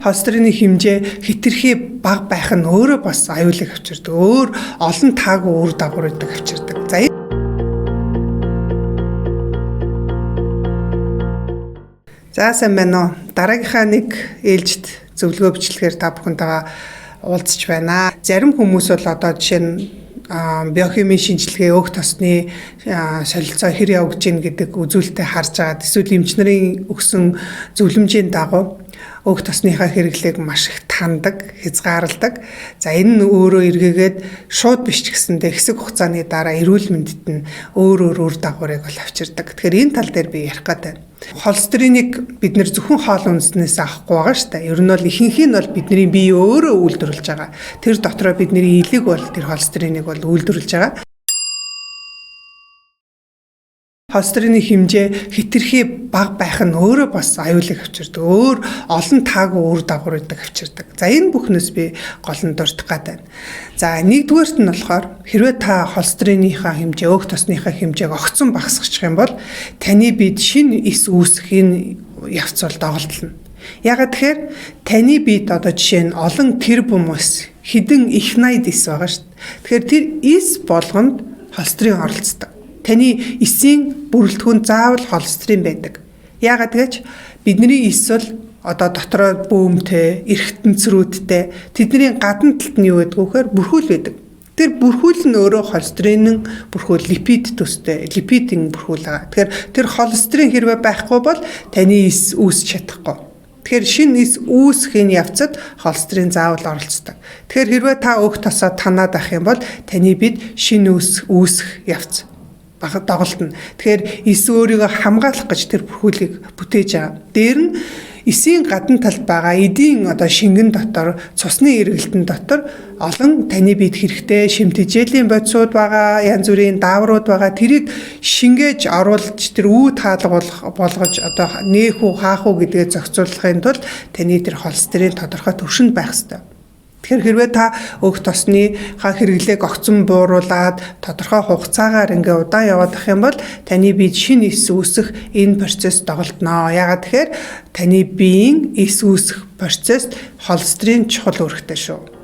Холестерины хэмжээ хэтэрхий бага байх нь өөрөө бас аюулыг авчирдаг. Өөр олон таагүй үр дагавруудыг авчирдаг. За сайн байна уу? Дараагийнхаа нэг ээлжид зөвлөгөө бичлэгээр та бүхэнтэйгээ уулзч байна. Зарим хүмүүс бол одоо жишээ нь биохимийн шинжилгээ өг тосны солилцоо хэр явж гин гэдэг үзүүлэлтээ харж байгаа. Эсвэл эмч нарын өгсөн зөвлөмжийн дагуу өг тосныхаа хэрэглээг маш их таньдаг, хязгаарладаг. За энэ нь өөрөө эргээгээд шууд биш ч гэсэндээ хэсэг хугацааны дараа эрүүл мэндэд нь өөр үр дагаврыг бол авчирдаг. Тэгэхээр энэ тал дээр би ярих гэдэг. Холестериныг бид нэр зөвхөн хоол хүнснээс авахгүй байгаа шүү дээ. Ер нь бол ихэнх нь бол бидний бие өөрөө үйлдвэрлэж байгаа. Тэр дотроо бидний илэг бол тэр холестериныг бол үйлдвэрлэж байгаа. Холестерины хэмжээ хэтэрхий бага байх нь өөрөө бас аюулыг авчирдаг. Өөр олон таагүй үр дагавруудыг авчирдаг. За энэ бүхнээс би гол нь дурдах гэдэг. За нэгдүгээрт нь болохоор хэрвээ та холестериныхаа хэмжээ, өг тосныхаа хэмжээг огцон багасгачих юм бол таны биед шинэ эс үүсэх энэ явц бол доголдолно. Ягаад тэгэхээр таны биед одоо жишээ нь олон тэрбум ус, хэдэн их найд эс байгаа шүү дээ. Тэгэхээр тэр эс болгонд холестерин оролцдог. Таны эсийн бүрэлдэхүүн заавал холестерин байдаг. Яагаад гэж бидний эс бол одоо дотроо бөөмтэй, эргэтэнцрүүдтэй, тэдний гадна талд нь юу гэдэг вэ гэхээр бүрхүүл байдаг. Тэр бүрхүүл нь өөрөө холестеринын бүрхүүл, липид төстэй, липидын бүрхүүл байгаа. Тэгэхээр тэр холестерин хэрвээ байхгүй бол таны эс үүсч чадахгүй. Тэгэхээр шинэ эс үүсхийн явцад холестерин заавал оролцдог. Тэгэхээр хэрвээ та өг тосоо танаад ах юм бол таны биед шинэ эс үүсэх явц доголдно. Тэгэхээр эс өөрийгөө хамгаалах гэж тэр бүрхүүлийг бүтээж байгаа. Дээр нь эсийн гадна талд байгаа эдийн одоо шингэн дотор, цусны эргэлтэн дотор олон таны биед хэрэгтэй шимтгийлийн бодисууд байгаа, янз бүрийн дааврууд байгаа. Тэрийг шингээж оруулж тэр үүд хаалга болгож одоо нээх үү, хаах уу гэдгээ зохицуулахын тулд таны тэр холестерин тодорхой түвшинд байх ёстой. Тэгэхээр хэрвээ та өг тосныхаа хэрэглээг огцон бууруулад тодорхой хугацаагаар ингээ удаан яваад ах юм бол таны биед шинэ эс үүсэх энэ процесс доголдно. Яагаад тэгэхээр таны биеийн эс үүсэх процесс холестерин чухал үүрэгтэй шүү.